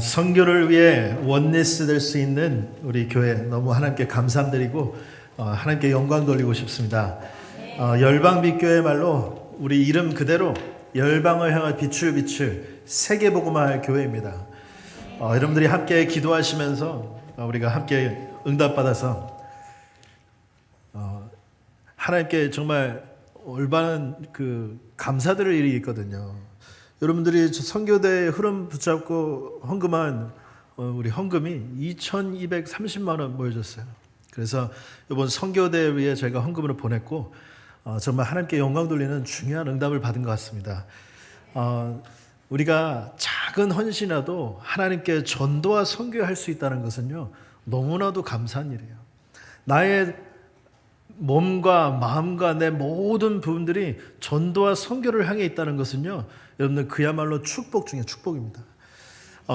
선교를 위해 원네스 될 수 있는 우리 교회 너무 하나님께 감사드리고 하나님께 영광 돌리고 싶습니다. 열방빛교회 말로 우리 이름 그대로 열방을 향한 빛을 비출 세계복음화 교회입니다. 여러분들이 함께 기도하시면서 우리가 함께 응답받아서 하나님께 정말 올바른 감사드릴 일이 있거든요. 여러분들이 선교대의 흐름 붙잡고 헌금한 우리 헌금이 2,230만 원 모여졌어요. 그래서 이번 선교대에 위해 저희가 헌금으로 보냈고 정말 하나님께 영광 돌리는 중요한 응답을 받은 것 같습니다. 우리가 작은 헌신이라도 하나님께 전도와 선교할 수 있다는 것은요, 너무나도 감사한 일이에요. 나의 몸과 마음과 내 모든 부분들이 전도와 선교를 향해 있다는 것은요, 여러분들 그야말로 축복 중에 축복입니다.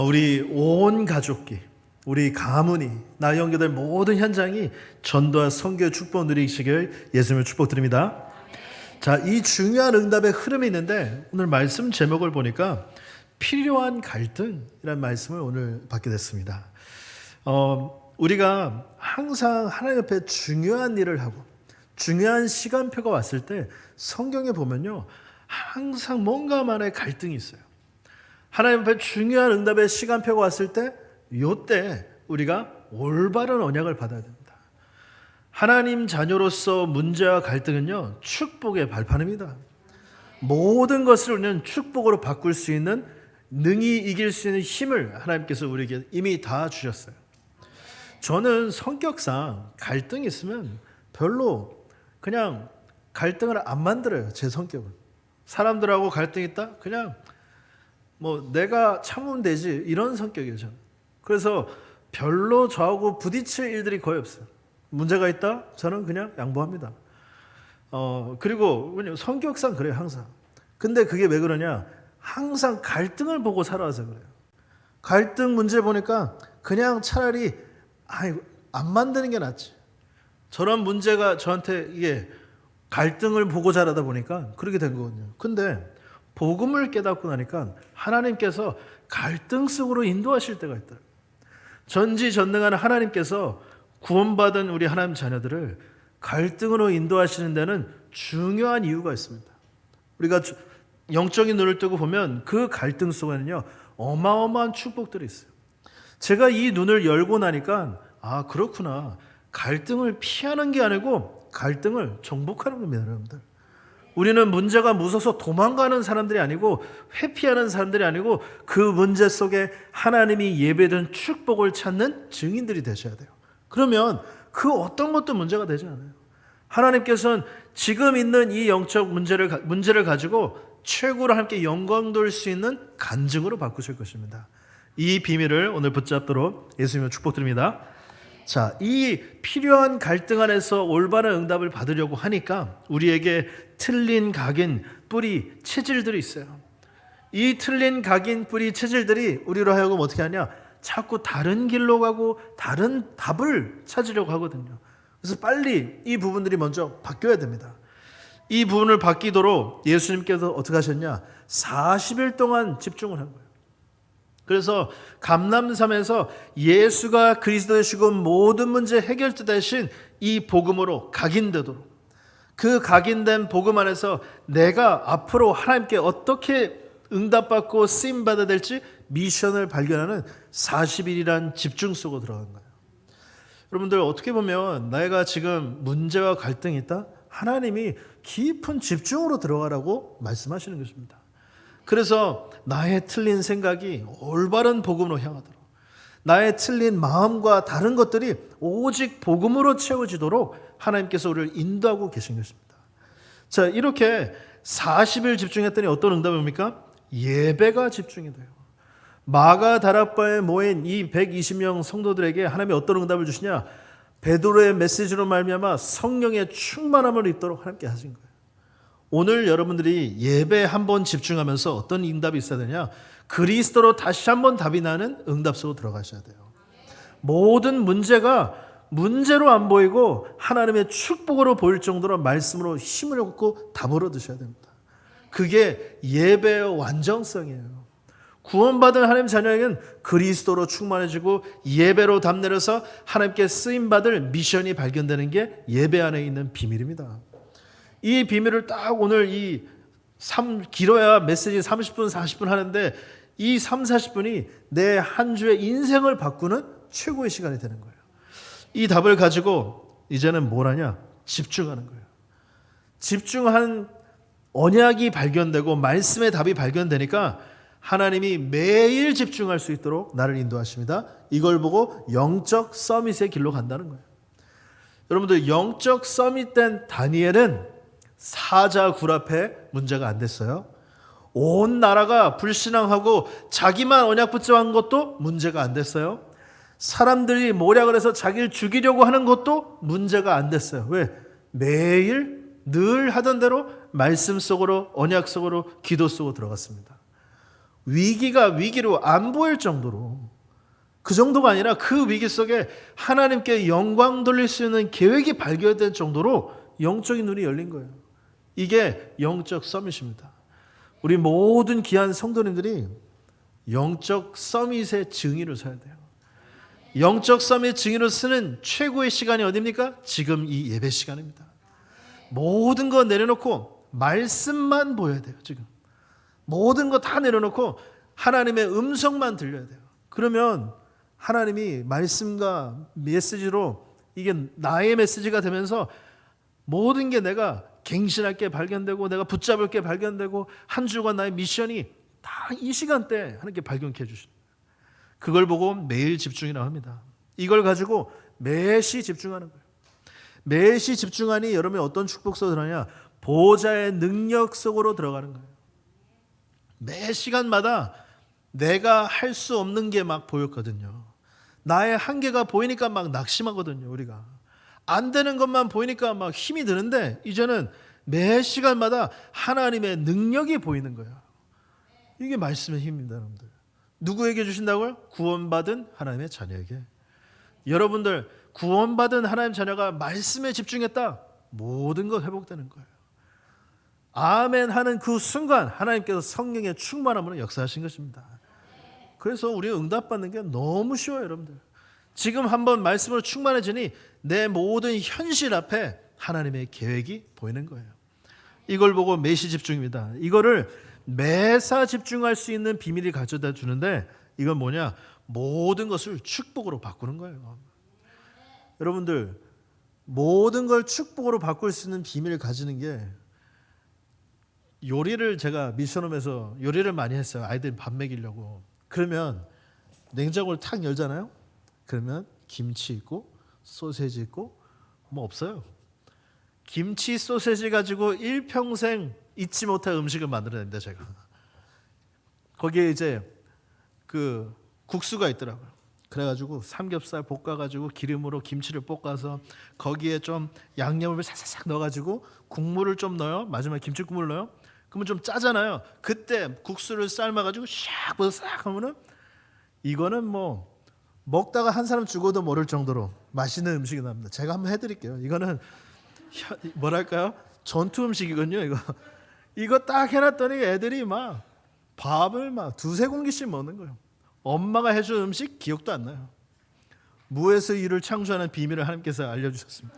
우리 온 가족이, 우리 가문이, 나 연결될 모든 현장이 전도와 선교의 축복 누리시길 예수님을 축복드립니다. 자, 이 중요한 응답의 흐름이 있는데 오늘 말씀 제목을 보니까 필요한 갈등이라는 말씀을 오늘 받게 됐습니다. 우리가 항상 하나님 앞에 중요한 일을 하고 중요한 시간표가 왔을 때 성경에 보면요, 항상 뭔가만의 갈등이 있어요. 하나님 앞에 중요한 응답의 시간표가 왔을 때 이때 우리가 올바른 언약을 받아야 됩니다. 하나님 자녀로서 문제와 갈등은요, 축복의 발판입니다. 모든 것을 우리는 축복으로 바꿀 수 있는, 능히 이길 수 있는 힘을 하나님께서 우리에게 이미 다 주셨어요. 저는 성격상 갈등이 있으면 별로 그냥 갈등을 안 만들어요. 제 성격은. 사람들하고 갈등이 있다? 그냥 내가 참으면 되지, 이런 성격이에요, 저는. 그래서 별로 저하고 부딪힐 일들이 거의 없어요. 문제가 있다? 저는 그냥 양보합니다. 그리고 성격상 그래요, 항상. 근데 그게 왜 그러냐? 항상 갈등을 보고 살아와서 그래요. 갈등 문제 보니까 그냥 차라리 안 만드는 게 낫지. 저런 문제가 저한테 이게 갈등을 보고 자라다 보니까 그렇게 된 거거든요. 근데 복음을 깨닫고 나니까 하나님께서 갈등 속으로 인도하실 때가 있다. 전지전능한 하나님께서 구원받은 우리 하나님 자녀들을 갈등으로 인도하시는 데는 중요한 이유가 있습니다. 우리가 영적인 눈을 뜨고 보면 그 갈등 속에는요, 어마어마한 축복들이 있어요. 제가 이 눈을 열고 나니까 그렇구나. 갈등을 피하는 게 아니고 갈등을 정복하는 겁니다, 여러분들. 우리는 문제가 무서워서 도망가는 사람들이 아니고 회피하는 사람들이 아니고 그 문제 속에 하나님이 예배된 축복을 찾는 증인들이 되셔야 돼요. 그러면 그 어떤 것도 문제가 되지 않아요. 하나님께서는 지금 있는 이 영적 문제를 가지고 최고로 함께 영광 돌 수 있는 간증으로 바꾸실 것입니다. 이 비밀을 오늘 붙잡도록 예수님을 축복드립니다. 자, 이 필요한 갈등 안에서 올바른 응답을 받으려고 하니까 우리에게 틀린 각인, 뿌리, 체질들이 있어요. 이 틀린 각인, 뿌리, 체질들이 우리로 하여금 어떻게 하냐? 자꾸 다른 길로 가고 다른 답을 찾으려고 하거든요. 그래서 빨리 이 부분들이 먼저 바뀌어야 됩니다. 이 부분을 바뀌도록 예수님께서 어떻게 하셨냐? 40일 동안 집중을 한 거예요. 그래서 감람산에서 예수가 그리스도이시고 모든 문제 해결자 되신 이 복음으로 각인되도록, 그 각인된 복음 안에서 내가 앞으로 하나님께 어떻게 응답받고 쓰임받아야 될지 미션을 발견하는 40일이란 집중 속으로 들어간 거예요. 여러분들 어떻게 보면 내가 지금 문제와 갈등이 있다? 하나님이 깊은 집중으로 들어가라고 말씀하시는 것입니다. 그래서 나의 틀린 생각이 올바른 복음으로 향하도록, 나의 틀린 마음과 다른 것들이 오직 복음으로 채워지도록 하나님께서 우리를 인도하고 계신 것입니다. 자, 이렇게 40일 집중했더니 어떤 응답이 옵니까? 예배가 집중이 돼요. 마가 다락방에 모인 이 120명 성도들에게 하나님이 어떤 응답을 주시냐? 베드로의 메시지로 말미암아 성령의 충만함을 입도록 하나님께 하신 거예요. 오늘 여러분들이 예배 한번 집중하면서 어떤 응답이 있어야 되냐? 그리스도로 다시 한번 답이 나는 응답 속으로 들어가셔야 돼요. 모든 문제가 문제로 안 보이고 하나님의 축복으로 보일 정도로 말씀으로 힘을 얻고 답을 얻으셔야 됩니다. 그게 예배의 완전성이에요. 구원받은 하나님 자녀에게는 그리스도로 충만해지고 예배로 담내려서 하나님께 쓰임받을 미션이 발견되는 게 예배 안에 있는 비밀입니다. 이 비밀을 딱 오늘 길어야 메시지 30분 40분 하는데 이 3, 40분이 내 한 주의 인생을 바꾸는 최고의 시간이 되는 거예요. 이 답을 가지고 이제는 뭘 하냐? 집중하는 거예요. 집중한 언약이 발견되고 말씀의 답이 발견되니까 하나님이 매일 집중할 수 있도록 나를 인도하십니다. 이걸 보고 영적 서밋의 길로 간다는 거예요. 여러분들 영적 서밋된 다니엘은 사자 굴 앞에 문제가 안 됐어요. 온 나라가 불신앙하고 자기만 언약 붙잡은 것도 문제가 안 됐어요. 사람들이 모략을 해서 자기를 죽이려고 하는 것도 문제가 안 됐어요. 왜? 매일 늘 하던 대로 말씀 속으로 언약 속으로 기도 속으로 들어갔습니다. 위기가 위기로 안 보일 정도로 그 정도가 아니라 그 위기 속에 하나님께 영광 돌릴 수 있는 계획이 발견될 정도로 영적인 눈이 열린 거예요. 이게 영적 서밋입니다. 우리 모든 귀한 성도님들이 영적 서밋의 증인으로 서야 돼요. 영적 서밋 증인으로 쓰는 최고의 시간이 어디입니까? 지금 이 예배 시간입니다. 모든 거 내려놓고 말씀만 보여야 돼요. 지금 모든 거 다 내려놓고 하나님의 음성만 들려야 돼요. 그러면 하나님이 말씀과 메시지로 이게 나의 메시지가 되면서 모든 게 내가 갱신할 게 발견되고 내가 붙잡을 게 발견되고 한 주간 나의 미션이 다 이 시간대에 하나님께 발견해 주시는 거예요. 그걸 보고 매일 집중이라고 합니다. 이걸 가지고 매시 집중하는 거예요. 매시 집중하니 여러분이 어떤 축복 속으로 들어가냐? 보좌의 능력 속으로 들어가는 거예요. 매 시간마다 내가 할 수 없는 게 막 보였거든요. 나의 한계가 보이니까 막 낙심하거든요. 우리가 안 되는 것만 보이니까 막 힘이 드는데 이제는 매 시간마다 하나님의 능력이 보이는 거예요. 이게 말씀의 힘입니다. 여러분들 누구에게 주신다고요? 구원받은 하나님의 자녀에게. 여러분들 구원받은 하나님 자녀가 말씀에 집중했다, 모든 것 회복되는 거예요. 아멘 하는 그 순간 하나님께서 성령의 충만함으로 역사하신 것입니다. 그래서 우리가 응답받는 게 너무 쉬워요. 여러분들 지금 한번 말씀으로 충만해지니 내 모든 현실 앞에 하나님의 계획이 보이는 거예요. 이걸 보고 매시 집중입니다. 이거를 매사 집중할 수 있는 비밀이 가져다 주는데 이건 뭐냐? 모든 것을 축복으로 바꾸는 거예요. 여러분들 모든 걸 축복으로 바꿀 수 있는 비밀을 가지는 게, 요리를 제가 미션홈에서 요리를 많이 했어요. 아이들 밥 먹이려고. 그러면 냉장고를 탁 열잖아요. 그러면 김치 있고 소세지 있고 뭐 없어요. 김치 소세지 가지고 일평생 잊지 못할 음식을 만들어낸다 제가. 거기에 이제 그 국수가 있더라고요. 그래가지고 삼겹살 볶아가지고 기름으로 김치를 볶아서 거기에 좀 양념을 살짝 넣어가지고 국물을 좀 넣어요. 마지막에 김치 국물을 넣어요. 그러면 좀 짜잖아요. 그때 국수를 삶아가지고 샥 벗어 싹 하면은 이거는 뭐 먹다가 한 사람 죽어도 모를 정도로 맛있는 음식이 납니다. 제가 한번 해드릴게요. 이거는 뭐랄까요? 전투 음식이거든요. 이거 딱 해놨더니 애들이 막 밥을 막 두세 공기씩 먹는 거예요. 엄마가 해준 음식 기억도 안 나요. 무에서 유를 창조하는 비밀을 하나님께서 알려주셨습니다.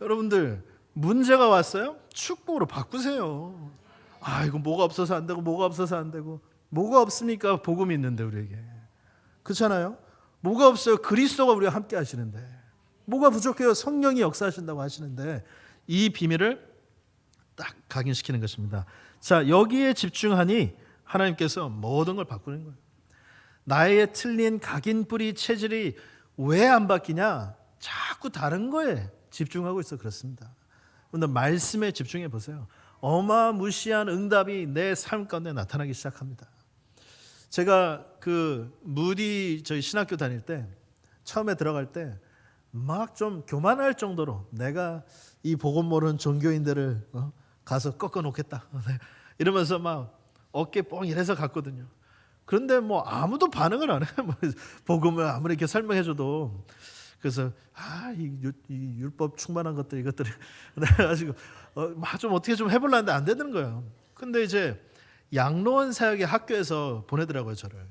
여러분들 문제가 왔어요? 축복으로 바꾸세요. 이거 뭐가 없어서 안 되고 뭐가 없어서 안 되고. 뭐가 없습니까? 복음이 있는데 우리에게. 그렇잖아요. 뭐가 없어요? 그리스도가 우리와 함께 하시는데. 뭐가 부족해요? 성령이 역사하신다고 하시는데. 이 비밀을 딱 각인시키는 것입니다. 자, 여기에 집중하니 하나님께서 모든 걸 바꾸는 거예요. 나의 틀린 각인뿌리 체질이 왜 안 바뀌냐? 자꾸 다른 거에 집중하고 있어 그렇습니다. 근데 말씀에 집중해 보세요. 어마무시한 응답이 내 삶 가운데 나타나기 시작합니다. 제가 그 무디 저희 신학교 다닐 때 처음에 들어갈 때 막 좀 교만할 정도로 내가 이 복음 모르는 종교인들을 가서 꺾어 놓겠다 이러면서 막 어깨 뻥 이래서 갔거든요. 그런데 뭐 아무도 반응을 안 해요. 복음을 아무리 이렇게 설명해줘도. 그래서 이 율법 충만한 이것들이 그래가지고 좀 어떻게 좀 해보려는데 안 되는 거예요. 근데 이제 양로원 사역의 학교에서 보내더라고요, 저를.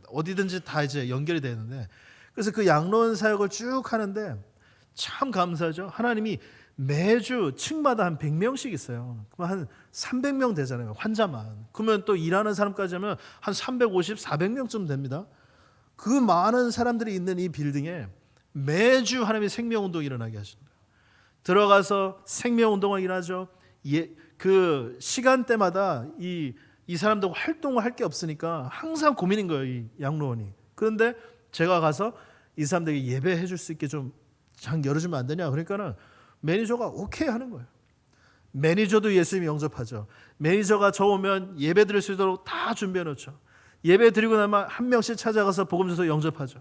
어디든지 다 이제 연결이 되는데, 그래서 그 양로원 사역을 쭉 하는데 참 감사하죠. 하나님이 매주 층마다 한 100명씩 있어요. 그럼 한 300명 되잖아요, 환자만. 그러면 또 일하는 사람까지 하면 한 350, 400명쯤 됩니다. 그 많은 사람들이 있는 이 빌딩에 매주 하나님이 생명운동이 일어나게 하십니다. 들어가서 생명운동을 일하죠. 그 시간대마다 이 사람들 활동을 할 게 없으니까 항상 고민인 거예요, 이 양로원이. 그런데 제가 가서 이 사람들에게 예배해 줄 수 있게 좀 장 열어주면 안 되냐. 그러니까는 매니저가 오케이 하는 거예요. 매니저도 예수님 영접하죠. 매니저가 저 오면 예배 드릴 수 있도록 다 준비해 놓죠. 예배 드리고 나면 한 명씩 찾아가서 복음 전서 영접하죠.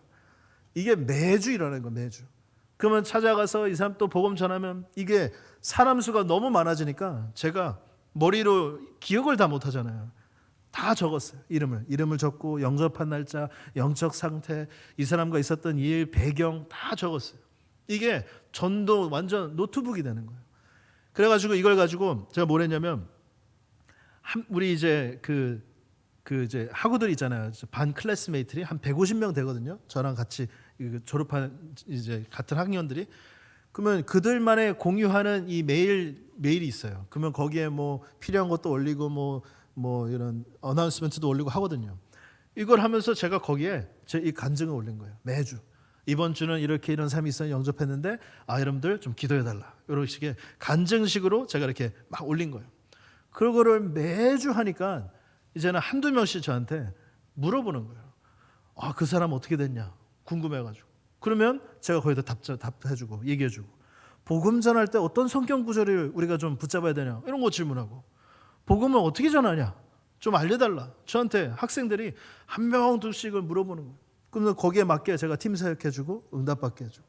이게 매주 일어나는 거예요, 매주. 그러면 찾아가서 이 사람 또 복음 전하면 이게 사람 수가 너무 많아지니까 제가 머리로 기억을 다 못 하잖아요. 다 적었어요. 이름을 적고 영접한 날짜, 영적 상태, 이 사람과 있었던 일, 배경 다 적었어요. 이게 전도 완전 노트북이 되는 거예요. 그래가지고 이걸 가지고 제가 뭘 했냐면, 우리 이제 그 이제 학우들 있잖아요. 반 클래스메이트들이 한 150명 되거든요. 저랑 같이 졸업한 이제 같은 학년들이. 그러면 그들만의 공유하는 이 메일이 있어요. 그러면 거기에 뭐 필요한 것도 올리고 뭐 이런 어나운스먼트도 올리고 하거든요. 이걸 하면서 제가 거기에 제 이 간증을 올린 거예요. 매주. 이번 주는 이렇게 이런 사람이 있어요. 영접했는데 여러분들 좀 기도해달라. 이런 식의 간증식으로 제가 이렇게 막 올린 거예요. 그거를 매주 하니까 이제는 한두 명씩 저한테 물어보는 거예요. 그 사람 어떻게 됐냐 궁금해가지고. 그러면 제가 거기다 답해주고 얘기해주고, 복음 전할 때 어떤 성경 구절을 우리가 좀 붙잡아야 되냐 이런 거 질문하고, 복음을 어떻게 전하냐 좀 알려달라. 저한테 학생들이 한 명 둘씩을 물어보는 거예요. 그러면 거기에 맞게 제가 팀 사역해주고 응답받게 해주고.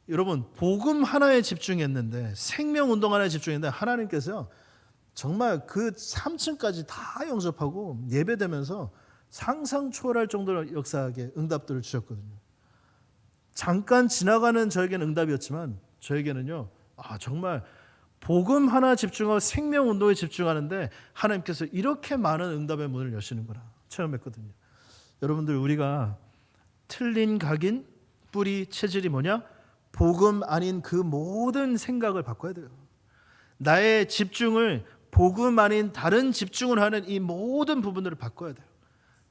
여러분, 복음 하나에 집중했는데, 생명운동 하나에 집중했는데 하나님께서요 정말 그 3층까지 다 영접하고 예배되면서 상상 초월할 정도로 역사하게 응답들을 주셨거든요. 잠깐 지나가는 저에게는 응답이었지만 저에게는요 정말 복음 하나 집중하고 생명운동에 집중하는데 하나님께서 이렇게 많은 응답의 문을 여시는구나 체험했거든요. 여러분들, 우리가 틀린 각인, 뿌리, 체질이 뭐냐? 복음 아닌 그 모든 생각을 바꿔야 돼요. 나의 집중을 복음 아닌 다른 집중을 하는 이 모든 부분들을 바꿔야 돼요.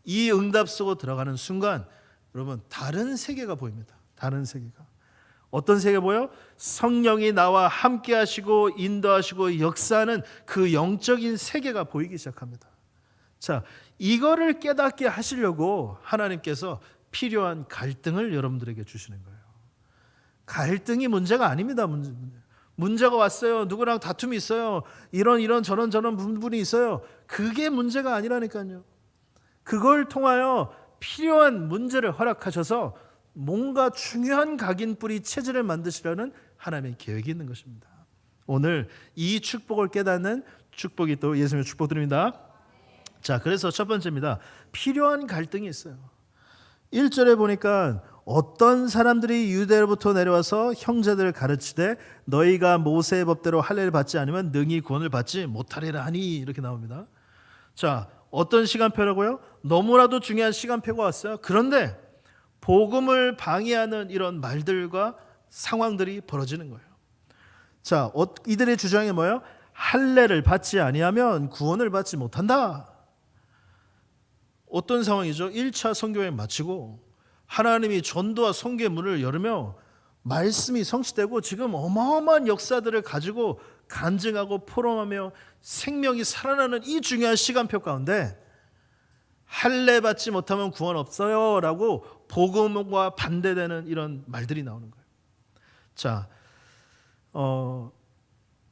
이 응답 속으로 들어가는 순간 여러분 다른 세계가 보입니다. 다른 세계가. 어떤 세계가 보여? 성령이 나와 함께 하시고 인도하시고 역사하는 그 영적인 세계가 보이기 시작합니다. 자, 이거를 깨닫게 하시려고 하나님께서 필요한 갈등을 여러분들에게 주시는 거예요. 갈등이 문제가 아닙니다. 문제가 왔어요. 누구랑 다툼이 있어요. 이런 저런 부분이 있어요. 그게 문제가 아니라니까요. 그걸 통하여 필요한 문제를 허락하셔서 뭔가 중요한 각인 뿌리 체질을 만드시려는 하나님의 계획이 있는 것입니다. 오늘 이 축복을 깨닫는 축복이 또 예수님의 축복 드립니다. 자, 그래서 첫 번째입니다. 필요한 갈등이 있어요. 1절에 보니까 어떤 사람들이 유대로부터 내려와서 형제들을 가르치되 너희가 모세의 법대로 할례를 받지 않으면 능히 구원을 받지 못하리라 하니, 이렇게 나옵니다. 자, 어떤 시간표라고요? 너무나도 중요한 시간표가 왔어요. 그런데 복음을 방해하는 이런 말들과 상황들이 벌어지는 거예요. 자, 이들의 주장이 뭐예요? 할례를 받지 아니하면 구원을 받지 못한다. 어떤 상황이죠? 1차 선교여행 마치고 하나님이 전도와 선교의 문을 열으며 말씀이 성취되고 지금 어마어마한 역사들을 가지고 간증하고 포럼하며 생명이 살아나는 이 중요한 시간표 가운데 할례 받지 못하면 구원 없어요 라고 복음과 반대되는 이런 말들이 나오는 거예요. 자,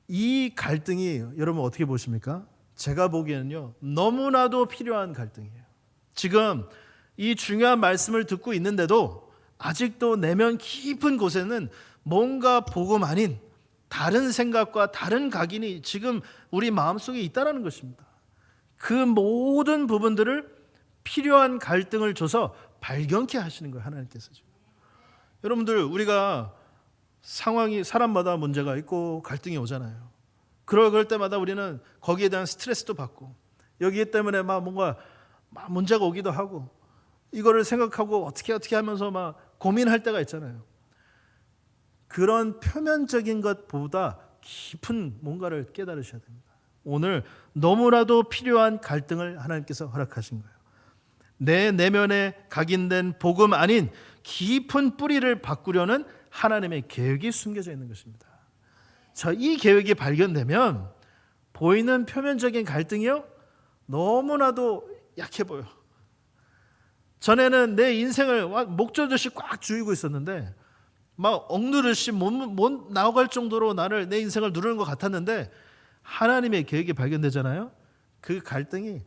이 갈등이 여러분 어떻게 보십니까? 제가 보기에는요 너무나도 필요한 갈등이에요. 지금 이 중요한 말씀을 듣고 있는데도 아직도 내면 깊은 곳에는 뭔가 복음 아닌 다른 생각과 다른 각인이 지금 우리 마음속에 있다는 것입니다. 그 모든 부분들을 필요한 갈등을 줘서 발견케 하시는 거예요, 하나님께서. 여러분들, 우리가 상황이 사람마다 문제가 있고 갈등이 오잖아요. 그럴 때마다 우리는 거기에 대한 스트레스도 받고, 여기 때문에 막 뭔가 막 문제가 오기도 하고 이거를 생각하고 어떻게 하면서 막 고민할 때가 있잖아요. 그런 표면적인 것보다 깊은 뭔가를 깨달으셔야 됩니다. 오늘 너무나도 필요한 갈등을 하나님께서 허락하신 거예요. 내 내면에 각인된 복음 아닌 깊은 뿌리를 바꾸려는 하나님의 계획이 숨겨져 있는 것입니다. 이 계획이 발견되면 보이는 표면적인 갈등이요 너무나도 약해 보여. 전에는 내 인생을 목조듯이 꽉 쥐고 있었는데 막 억누르듯이 못 나아갈 정도로 내 인생을 누르는 것 같았는데 하나님의 계획이 발견되잖아요. 그 갈등이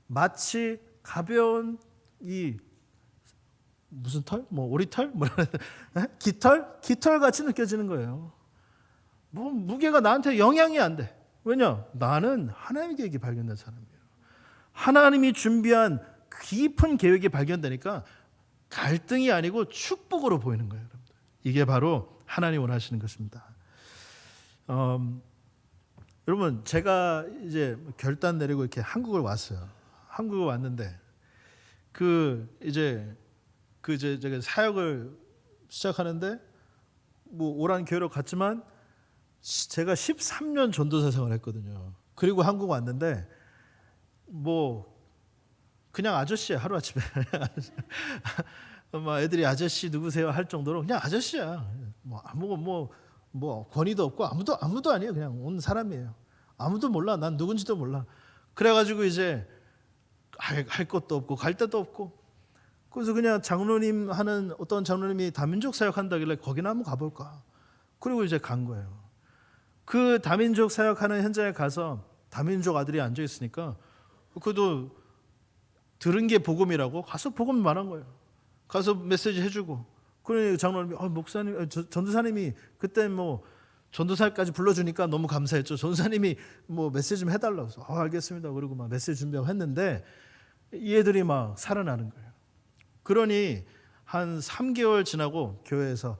마치 가벼운 이 무슨 털? 오리털? 깃털 같이 느껴지는 거예요. 무게가 나한테 영향이 안 돼. 왜냐? 나는 하나님의 계획이 발견된 사람이에요. 하나님이 준비한 깊은 계획이 발견되니까 갈등이 아니고 축복으로 보이는 거예요. 여러분들. 이게 바로 하나님이 원하시는 것입니다. 여러분, 제가 이제 결단 내리고 이렇게 한국을 왔어요. 한국을 왔는데 제가 사역을 시작하는데 오란 교회로 갔지만 제가 13년 전도사 생활을 했거든요. 그리고 한국 왔는데 그냥 아저씨야. 하루아침에 애들이 아저씨 누구세요 할 정도로 그냥 아저씨야. 권위도 없고 아무도 아니에요. 그냥 온 사람이에요. 아무도 몰라. 난 누군지도 몰라. 그래가지고 이제 할 것도 없고 갈 데도 없고 그래서 그냥 장로님 하는 어떤 장로님이 다민족 사역한다길래 거기나 한번 가볼까. 그리고 이제 간 거예요. 그 다민족 사역하는 현장에 가서 다민족 아들이 앉아 있으니까 그도 들은 게 복음이라고 가서 복음 말한 거예요. 가서 메시지 해주고 그러니 장로님이 목사님 전도사님이 그때 전도사까지 불러주니까 너무 감사했죠. 전도사님이 메시지 좀 해달라고 해서 알겠습니다. 그리고 막 메시지 준비하고 했는데 이 애들이 막 살아나는 거예요. 그러니 한 3개월 지나고 교회에서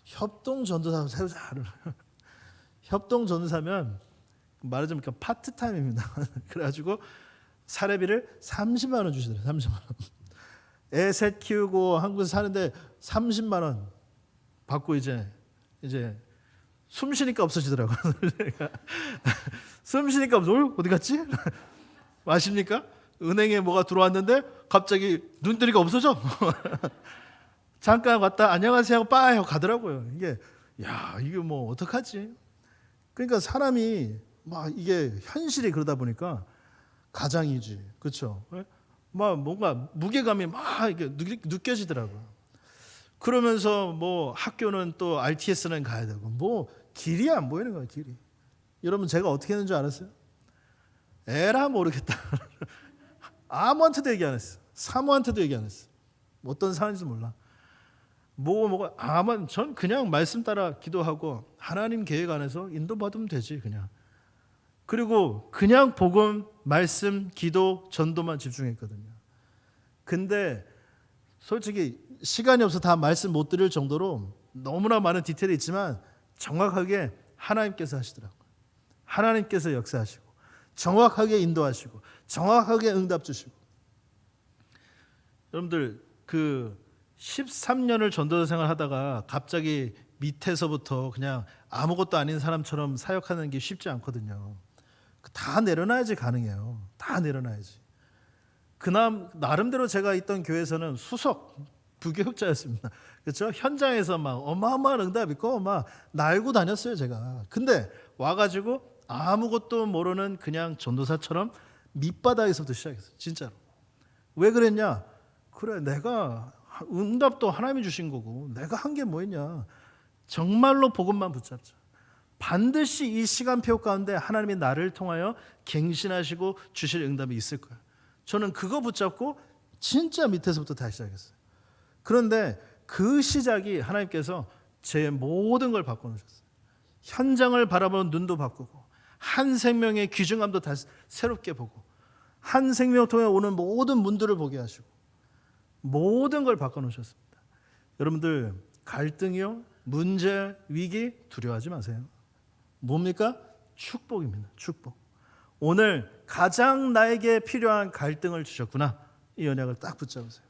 협동 전도사 세우자. 협동 전도사면 말하자면 파트타임입니다. 그래가지고 사례비를 30만 원 주시더라고요. 30만 원. 애 셋 키우고 한국에서 사는데 30만 원 받고 이제 숨 쉬니까 없어지더라고요. 숨 쉬니까 어디 갔지? 아십니까? 은행에 뭐가 들어왔는데 갑자기 눈들이가 없어져. 잠깐 왔다 안녕하세요 하고 빠이 하고 가더라고요. 이게 어떡하지? 그러니까 사람이 이게 현실이 그러다 보니까 가장이지. 그렇죠? 뭔가 무게감이 이게 느껴지더라고요. 그러면서 학교는 또 RTS는 가야 되고 길이 안 보이는 거예요. 길이. 여러분 제가 어떻게 했는 줄 알았어요? 에라 모르겠다. 아무한테도 얘기 안 했어. 사모한테도 얘기 안 했어. 어떤 상황인지도 몰라. 전 그냥 말씀 따라 기도하고 하나님 계획 안에서 인도받으면 되지 그냥. 그리고 그냥 복음, 말씀, 기도, 전도만 집중했거든요. 근데 솔직히 시간이 없어 다 말씀 못 드릴 정도로 너무나 많은 디테일이 있지만 정확하게 하나님께서 하시더라고요. 하나님께서 역사하시고 정확하게 인도하시고 정확하게 응답 주시고. 여러분들 13년을 전도사 생활하다가 갑자기 밑에서부터 그냥 아무것도 아닌 사람처럼 사역하는 게 쉽지 않거든요. 다 내려놔야지 가능해요. 다 내려놔야지. 나름대로 제가 있던 교회에서는 수석 부교육자였습니다. 그렇죠? 현장에서 막 어마어마한 응답 있고 막 날고 다녔어요 제가. 근데 와가지고 아무것도 모르는 그냥 전도사처럼 밑바닥에서부터 시작했어요. 진짜로. 왜 그랬냐? 그래 내가 응답도 하나님이 주신 거고 내가 한 게 뭐였냐? 정말로 복음만 붙잡자. 반드시 이 시간표 가운데 하나님이 나를 통하여 갱신하시고 주실 응답이 있을 거야. 저는 그거 붙잡고 진짜 밑에서부터 다시 시작했어요. 그런데 그 시작이 하나님께서 제 모든 걸 바꿔놓으셨어요. 현장을 바라보는 눈도 바꾸고 한 생명의 귀중함도 다시 새롭게 보고 한 생명을 통해 오는 모든 문들을 보게 하시고 모든 걸 바꿔놓으셨습니다. 여러분들 갈등이요, 문제, 위기 두려워하지 마세요. 뭡니까? 축복입니다. 축복. 오늘 가장 나에게 필요한 갈등을 주셨구나. 이 언약을 딱 붙잡으세요.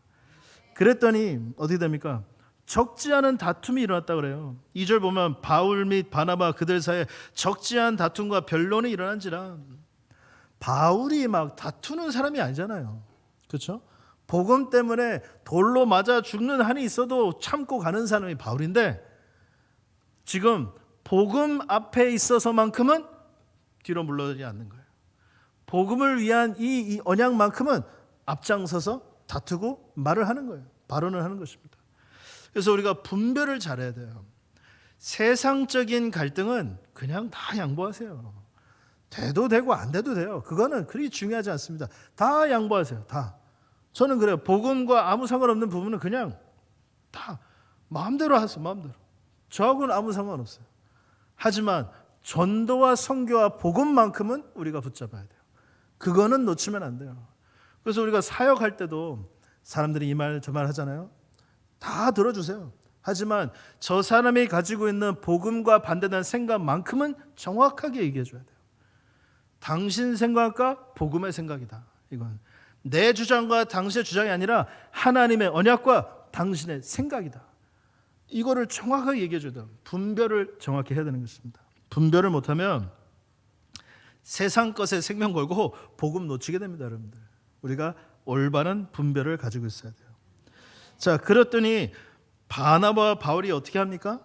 그랬더니 어떻게 됩니까? 적지 않은 다툼이 일어났다 그래요. 2절 보면 바울 및 바나바 그들 사이에 적지 않은 다툼과 변론이 일어난지라. 바울이 막 다투는 사람이 아니잖아요. 그렇죠? 복음 때문에 돌로 맞아 죽는 한이 있어도 참고 가는 사람이 바울인데, 지금 복음 앞에 있어서만큼은 뒤로 물러나지 않는 거예요. 복음을 위한 이 언약만큼은 앞장서서 다투고 말을 하는 거예요. 발언을 하는 것입니다. 그래서 우리가 분별을 잘해야 돼요. 세상적인 갈등은 그냥 다 양보하세요. 돼도 되고 안 돼도 돼요. 그거는 그리 중요하지 않습니다. 다 양보하세요. 다. 저는 그래요. 복음과 아무 상관없는 부분은 그냥 다 마음대로 하세요. 마음대로. 저하고는 아무 상관없어요. 하지만 전도와 선교와 복음만큼은 우리가 붙잡아야 돼요. 그거는 놓치면 안 돼요. 그래서 우리가 사역할 때도 사람들이 이 말 저 말 하잖아요. 다 들어주세요. 하지만 저 사람이 가지고 있는 복음과 반대되는 생각만큼은 정확하게 얘기해 줘야 돼요. 당신 생각과 복음의 생각이다. 이건 내 주장과 당신의 주장이 아니라 하나님의 언약과 당신의 생각이다. 이거를 정확하게 얘기해 줘야 돼요. 분별을 정확히 해야 되는 것입니다. 분별을 못하면 세상 것에 생명 걸고 복음 놓치게 됩니다, 여러분들. 우리가 올바른 분별을 가지고 있어야 돼요. 자, 그랬더니 바나바와 바울이 어떻게 합니까?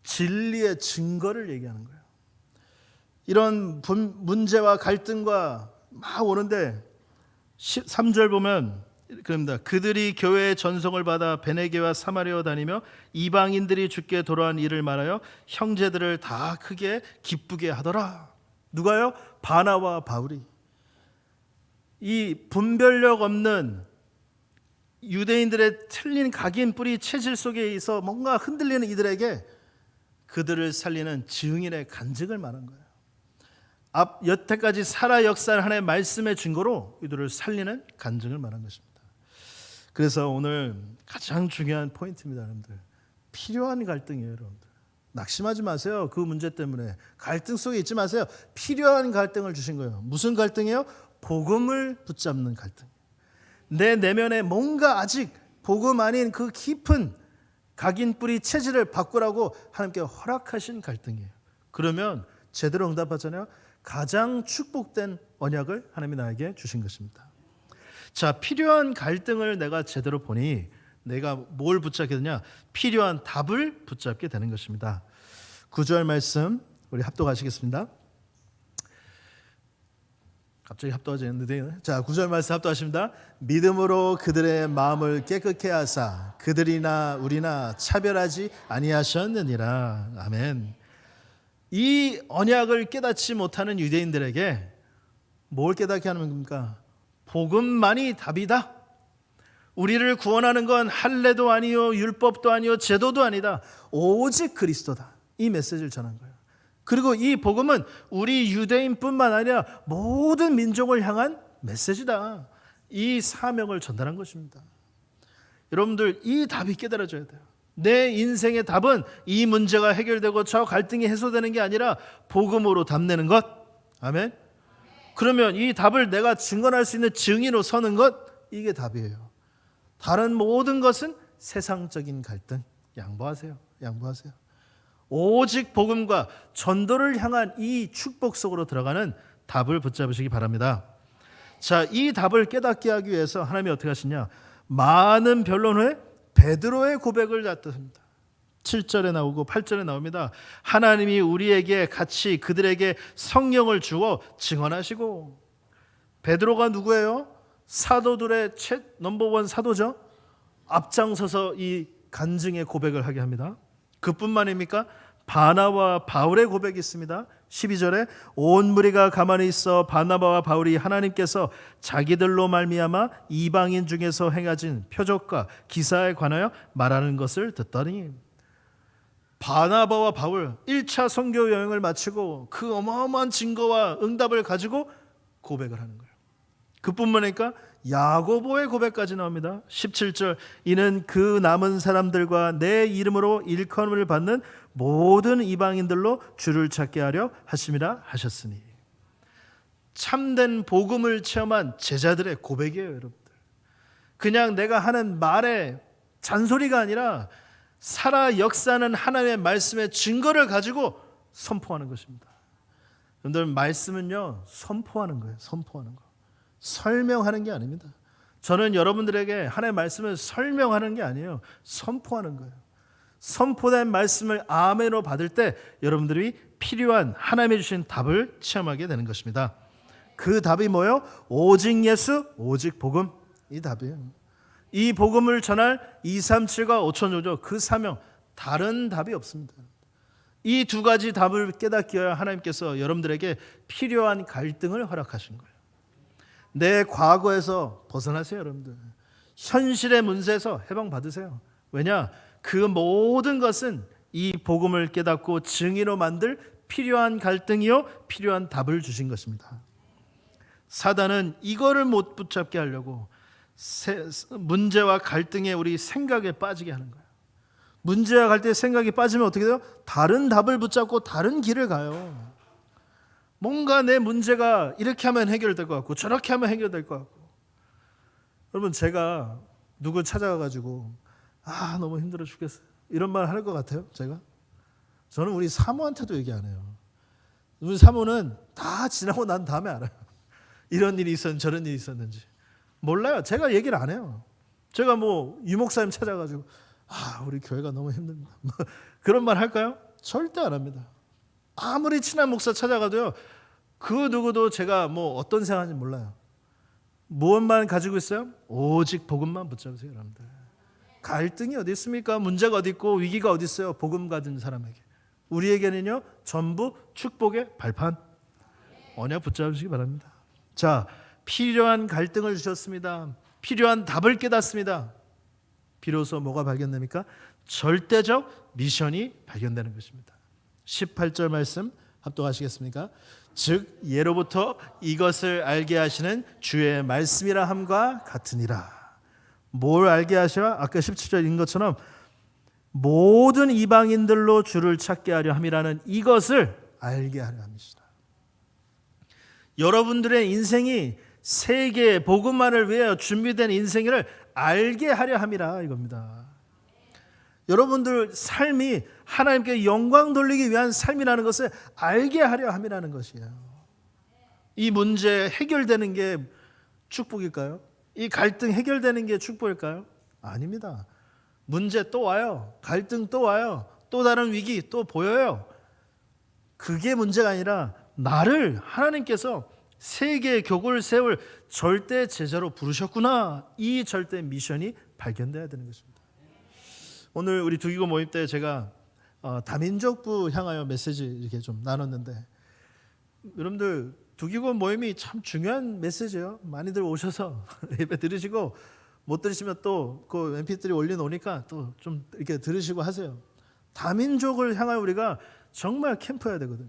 진리의 증거를 얘기하는 거예요. 이런 문제와 갈등과 막 오는데 3절 보면 그럽니다. 그들이 교회의 전송을 받아 베네게와 사마리아 다니며 이방인들이 주께 돌아온 일을 말하여 형제들을 다 크게 기쁘게 하더라. 누가요? 바나바와 바울이. 이 분별력 없는 유대인들의 틀린 각인 뿌리 체질 속에 있어 뭔가 흔들리는 이들에게 그들을 살리는 증인의 간증을 말한 거예요. 여태까지 살아 역사한 하나님의 말씀의 증거로 이들을 살리는 간증을 말한 것입니다. 그래서 오늘 가장 중요한 포인트입니다, 여러분들. 필요한 갈등이에요, 여러분들. 낙심하지 마세요. 그 문제 때문에 갈등 속에 있지 마세요. 필요한 갈등을 주신 거예요. 무슨 갈등이에요? 복음을 붙잡는 갈등. 내 내면에 뭔가 아직 복음 아닌 그 깊은 각인 뿌리 체질을 바꾸라고 하나님께 허락하신 갈등이에요. 그러면 제대로 응답하잖아요. 가장 축복된 언약을 하나님이 나에게 주신 것입니다. 자, 필요한 갈등을 내가 제대로 보니 내가 뭘 붙잡게 되냐? 필요한 답을 붙잡게 되는 것입니다. 9절 말씀 우리 합독하시겠습니다. 갑자기 합독하지 않는데, 자, 9절 말씀 합독하십니다. 믿음으로 그들의 마음을 깨끗게 하사 그들이나 우리나 차별하지 아니하셨느니라. 아멘. 이 언약을 깨닫지 못하는 유대인들에게 뭘 깨닫게 하는 겁니까? 복음만이 답이다. 우리를 구원하는 건 할례도 아니요 율법도 아니요 제도도 아니다. 오직 그리스도다. 이 메시지를 전한 거예요. 그리고 이 복음은 우리 유대인뿐만 아니라 모든 민족을 향한 메시지다. 이 사명을 전달한 것입니다. 여러분들, 이 답이 깨달아져야 돼요. 내 인생의 답은 이 문제가 해결되고 저 갈등이 해소되는 게 아니라 복음으로 답내는 것. 아멘. 그러면 이 답을 내가 증언할 수 있는 증인으로 서는 것, 이게 답이에요. 다른 모든 것은 세상적인 갈등. 양보하세요. 양보하세요. 오직 복음과 전도를 향한 이 축복 속으로 들어가는 답을 붙잡으시기 바랍니다. 자, 이 답을 깨닫게 하기 위해서 하나님이 어떻게 하시냐? 많은 변론 후에 베드로의 고백을 놔뒀습니다. 7절에 나오고 8절에 나옵니다. 하나님이 우리에게 같이 그들에게 성령을 주어 증언하시고. 베드로가 누구예요? 사도들의 넘버원 사도죠. 앞장서서 이 간증의 고백을 하게 합니다. 그뿐만입니까? 바나바와 바울의 고백이 있습니다. 12절에 온 무리가 가만히 있어 바나바와 바울이 하나님께서 자기들로 말미암아 이방인 중에서 행하신 표적과 기사에 관하여 말하는 것을 듣더니. 바나바와 바울 1차 선교 여행을 마치고 그 어마어마한 증거와 응답을 가지고 고백을 하는 거예요. 그뿐만이니까 야고보의 고백까지 나옵니다. 17절 이는 그 남은 사람들과 내 이름으로 일컬음을 받는 모든 이방인들로 주를 찾게 하려 하심이라 하셨으니. 참된 복음을 체험한 제자들의 고백이에요, 여러분들. 그냥 내가 하는 말의 잔소리가 아니라 살아 역사하는 하나님의 말씀의 증거를 가지고 선포하는 것입니다. 여러분들, 말씀은요, 선포하는 거예요. 선포하는 거. 설명하는 게 아닙니다. 저는 여러분들에게 하나님의 말씀을 설명하는 게 아니에요. 선포하는 거예요. 선포된 말씀을 아멘으로 받을 때 여러분들이 필요한 하나님이 주신 답을 체험하게 되는 것입니다. 그 답이 뭐예요? 오직 예수, 오직 복음. 이 답이에요. 이 복음을 전할 237과 5천조조 그 사명, 다른 답이 없습니다. 이 두 가지 답을 깨닫기에 하나님께서 여러분들에게 필요한 갈등을 허락하신 거예요. 내 과거에서 벗어나세요, 여러분들. 현실의 문제에서 해방받으세요. 왜냐? 그 모든 것은 이 복음을 깨닫고 증인으로 만들 필요한 갈등이요, 필요한 답을 주신 것입니다. 사단은 이거를 못 붙잡게 하려고 문제와 갈등에 우리 생각에 빠지게 하는 거예요. 문제와 갈등에 생각이 빠지면 어떻게 돼요? 다른 답을 붙잡고 다른 길을 가요. 뭔가 내 문제가 이렇게 하면 해결될 것 같고 저렇게 하면 해결될 것 같고. 여러분, 제가 누구 찾아가가지고 너무 힘들어 죽겠어요, 이런 말 할 것 같아요? 저는 우리 사모한테도 얘기 안 해요. 우리 사모는 다 지나고 난 다음에 알아요. 이런 일이 있었는지 저런 일이 있었는지 몰라요. 제가 얘기를 안 해요. 제가 뭐 유목사님 찾아가지고 우리 교회가 너무 힘듭니다, 그런 말 할까요? 절대 안 합니다. 아무리 친한 목사 찾아가도요, 그 누구도 제가 뭐 어떤 생각인지 몰라요. 무엇만 가지고 있어요? 오직 복음만 붙잡으세요, 여러분들. 갈등이 어디 있습니까? 문제가 어디 있고 위기가 어디 있어요? 복음 가진 사람에게. 우리에게는요, 전부 축복의 발판, 언약 붙잡으시기 바랍니다. 자, 필요한 갈등을 주셨습니다. 필요한 답을 깨닫습니다. 비로소 뭐가 발견됩니까? 절대적 미션이 발견되는 것입니다. 18절 말씀 합독하시겠습니까? 즉 예로부터 이것을 알게 하시는 주의 말씀이라 함과 같으니라. 뭘 알게 하셔? 아까 17절인 것처럼 모든 이방인들로 주를 찾게 하려 함이라는 이것을 알게 하려 함이시라. 여러분들의 인생이 세계의 복음만을 위하여 준비된 인생을 알게 하려 함이라, 이겁니다. 여러분들 삶이 하나님께 영광 돌리기 위한 삶이라는 것을 알게 하려 함이라는 것이에요. 이 문제 해결되는 게 축복일까요? 이 갈등 해결되는 게 축복일까요? 아닙니다. 문제 또 와요. 갈등 또 와요. 또 다른 위기 또 보여요. 그게 문제가 아니라 나를 하나님께서 세계의 교구를 세울 절대 제자로 부르셨구나. 이 절대 미션이 발견돼야 되는 것입니다. 오늘 우리 두기고 모임 때 제가 다민족부 향하여 메시지 이렇게 좀 나눴는데, 여러분들 두기고 모임이 참 중요한 메시지예요. 많이들 오셔서 예배 들으시고 못 들으시면 또 그 mp3 올려놓으니까 또 좀 이렇게 들으시고 하세요. 다민족을 향하여 우리가 정말 캠프해야 되거든요.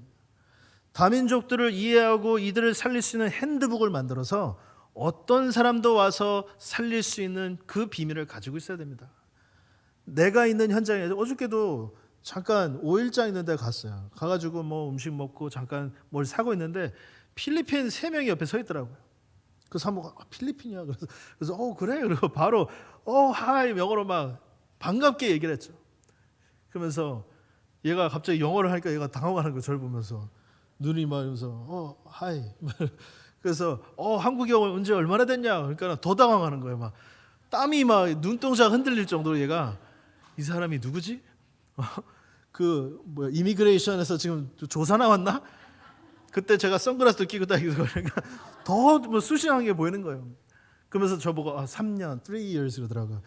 다민족들을 이해하고 이들을 살릴 수 있는 핸드북을 만들어서 어떤 사람도 와서 살릴 수 있는 그 비밀을 가지고 있어야 됩니다. 내가 있는 현장에 어저께도 잠깐 5일장 있는 데 갔어요. 가가지고 뭐 음식 먹고 잠깐 뭘 사고 있는데 필리핀 3명이 옆에 서 있더라고요. 그 사모가 필리핀이야. 그래서 그래? 그리고 바로 하이 영어로 막 반갑게 얘기를 했죠. 그러면서 얘가 갑자기 영어를 하니까 얘가 당황하는 거 저를 보면서 눈이 막 이러면서 하이. 그래서 한국에 온 지 얼마나 됐냐? 그러니까 더 당황하는 거예요. 막 땀이 막 눈동자가 흔들릴 정도로 얘가 이 사람이 누구지? 이미그레이션에서 지금 조사 나왔나? 그때 제가 선글라스도 끼고 다니고 그러니까 더 뭐 수신한 게 보이는 거예요. 그러면서 저보고 3년, 3 years 그러더라고요.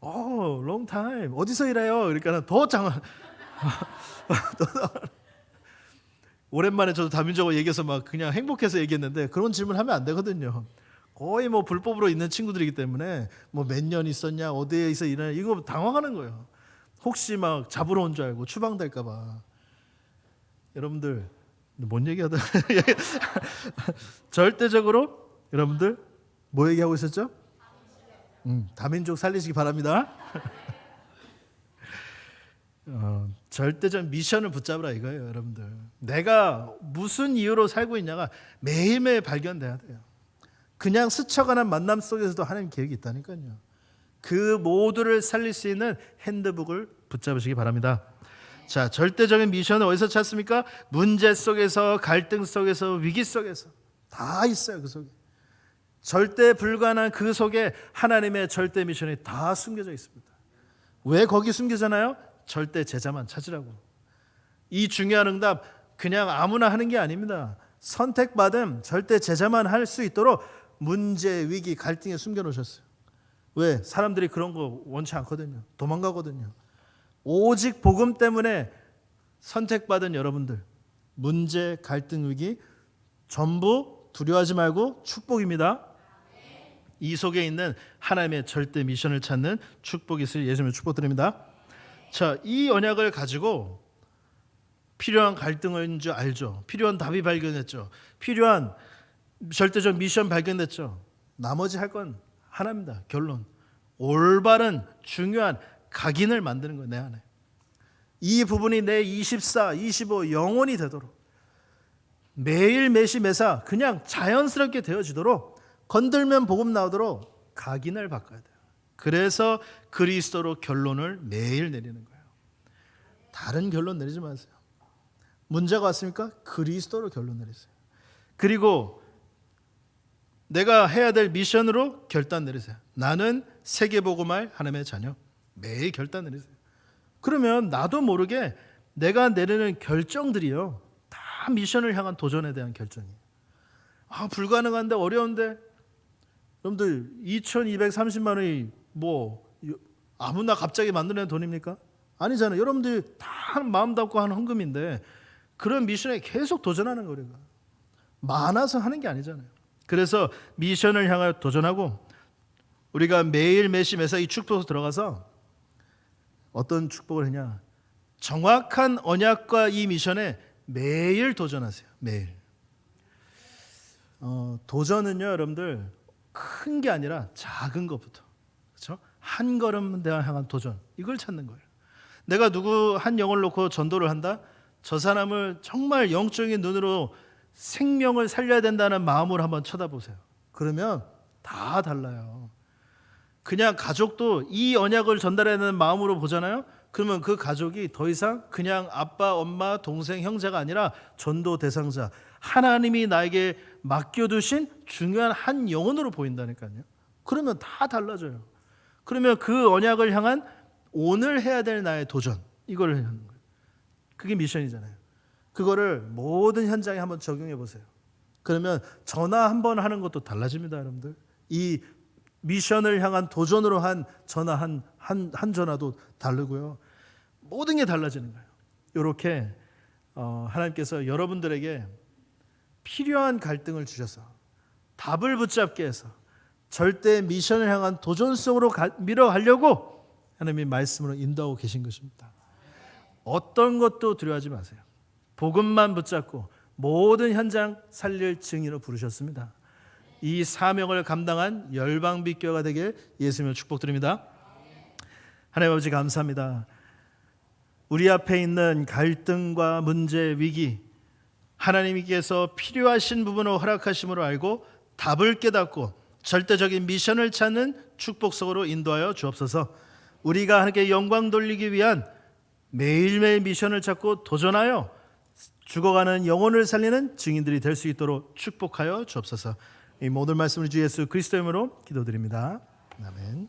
long time. 어디서 일해요? 그러니까 더 장황. 오랜만에 저도 다민족어 얘기해서 막 그냥 행복해서 얘기했는데 그런 질문 하면 안 되거든요. 거의 뭐 불법으로 있는 친구들이기 때문에 뭐 몇 년 있었냐, 어디에서 일하냐, 이거 당황하는 거예요. 혹시 막 잡으러 온 줄 알고 추방될까 봐. 여러분들 뭔 얘기하다 절대적으로 여러분들 뭐 얘기하고 있었죠? 다민족 살리시기 바랍니다. 절대적 미션을 붙잡으라 이거예요, 여러분들. 내가 무슨 이유로 살고 있냐가 매일매일 발견돼야 돼요. 그냥 스쳐가는 만남 속에서도 하나님 계획이 있다니까요. 그 모두를 살릴 수 있는 핸드북을 붙잡으시기 바랍니다. 자, 절대적인 미션을 어디서 찾습니까? 문제 속에서, 갈등 속에서, 위기 속에서 다 있어요. 그 속에 절대 불가능한 그 속에 하나님의 절대 미션이 다 숨겨져 있습니다. 왜 거기 숨겨잖아요? 절대 제자만 찾으라고. 이 중요한 응답 그냥 아무나 하는 게 아닙니다. 선택받은 절대 제자만 할 수 있도록 문제, 위기, 갈등에 숨겨놓으셨어요. 왜? 사람들이 그런 거 원치 않거든요. 도망가거든요. 오직 복음 때문에 선택받은 여러분들, 문제, 갈등, 위기 전부 두려워하지 말고 축복입니다. 이 속에 있는 하나님의 절대 미션을 찾는 축복이 있을 예수님의 축복드립니다. 자, 이 언약을 가지고 필요한 갈등인 줄 알죠. 필요한 답이 발견했죠. 필요한 절대적 미션 발견됐죠. 나머지 할 건 하나입니다. 결론. 올바른 중요한 각인을 만드는 거예요. 내 안에. 이 부분이 내 24, 25 영혼이 되도록 매일 매시 매사 그냥 자연스럽게 되어지도록 건들면 복음 나오도록 각인을 바꿔야 돼요. 그래서 그리스도로 결론을 매일 내리는 거예요. 다른 결론 내리지 마세요. 문제가 왔습니까? 그리스도로 결론 내리세요. 그리고 내가 해야 될 미션으로 결단 내리세요. 나는 세계복음할 하나님의 자녀. 매일 결단 내리세요. 그러면 나도 모르게 내가 내리는 결정들이요, 다 미션을 향한 도전에 대한 결정이에요. 불가능한데, 어려운데. 여러분들 2230만 원이 뭐 아무나 갑자기 만들어낸 돈입니까? 아니잖아요. 여러분들이 다 마음 담고 하는 헌금인데 그런 미션에 계속 도전하는 거예요. 많아서 하는 게 아니잖아요. 그래서 미션을 향하여 도전하고 우리가 매일 매시 매사 이 축복으로 들어가서 어떤 축복을 하냐, 정확한 언약과 이 미션에 매일 도전하세요. 매일. 도전은요, 여러분들 큰 게 아니라 작은 것부터, 그렇죠? 한 걸음 향한 도전, 이걸 찾는 거예요. 내가 누구 한 영을 놓고 전도를 한다? 저 사람을 정말 영적인 눈으로 생명을 살려야 된다는 마음으로 한번 쳐다보세요. 그러면 다 달라요. 그냥 가족도 이 언약을 전달해야 되는 마음으로 보잖아요. 그러면 그 가족이 더 이상 그냥 아빠, 엄마, 동생, 형제가 아니라 전도 대상자, 하나님이 나에게 맡겨두신 중요한 한 영혼으로 보인다니까요. 그러면 다 달라져요. 그러면 그 언약을 향한 오늘 해야 될 나의 도전, 이걸 하는 거예요. 그게 미션이잖아요. 그거를 모든 현장에 한번 적용해 보세요. 그러면 전화 한번 하는 것도 달라집니다, 여러분들. 이 미션을 향한 도전으로 한 전화 한 전화도 다르고요. 모든 게 달라지는 거예요. 이렇게 하나님께서 여러분들에게 필요한 갈등을 주셔서 답을 붙잡게 해서 절대 미션을 향한 도전 속으로 밀어가려고 하나님이 말씀으로 인도하고 계신 것입니다. 어떤 것도 두려워하지 마세요. 복음만 붙잡고 모든 현장 살릴 증인으로 부르셨습니다. 이 사명을 감당한 열방빛교회가 되게 예수님을 축복드립니다. 하나님 아버지 감사합니다. 우리 앞에 있는 갈등과 문제, 위기, 하나님께서 필요하신 부분을 허락하심으로 알고 답을 깨닫고 절대적인 미션을 찾는 축복 속으로 인도하여 주옵소서. 우리가 하나님께 영광 돌리기 위한 매일매일 미션을 찾고 도전하여 죽어가는 영혼을 살리는 증인들이 될 수 있도록 축복하여 주옵소서. 이 모든 말씀을 주 예수 그리스도의 이름으로 기도드립니다. 아멘.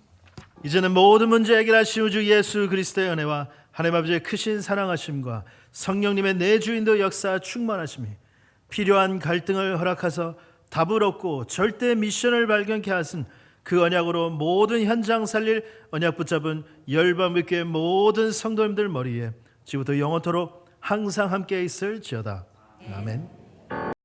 이제는 모든 문제 해결하시는 주 예수 그리스도의 은혜와 하나님 아버지의 크신 사랑하심과 성령님의 내주인도 역사 충만하심이 필요한 갈등을 허락하사 답을 얻고 절대 미션을 발견케 하신 그 언약으로 모든 현장 살릴 언약 붙잡은 열방빛교회 모든 성도님들 머리에 지금부터 영원토록 항상 함께 있을지어다. 아멘.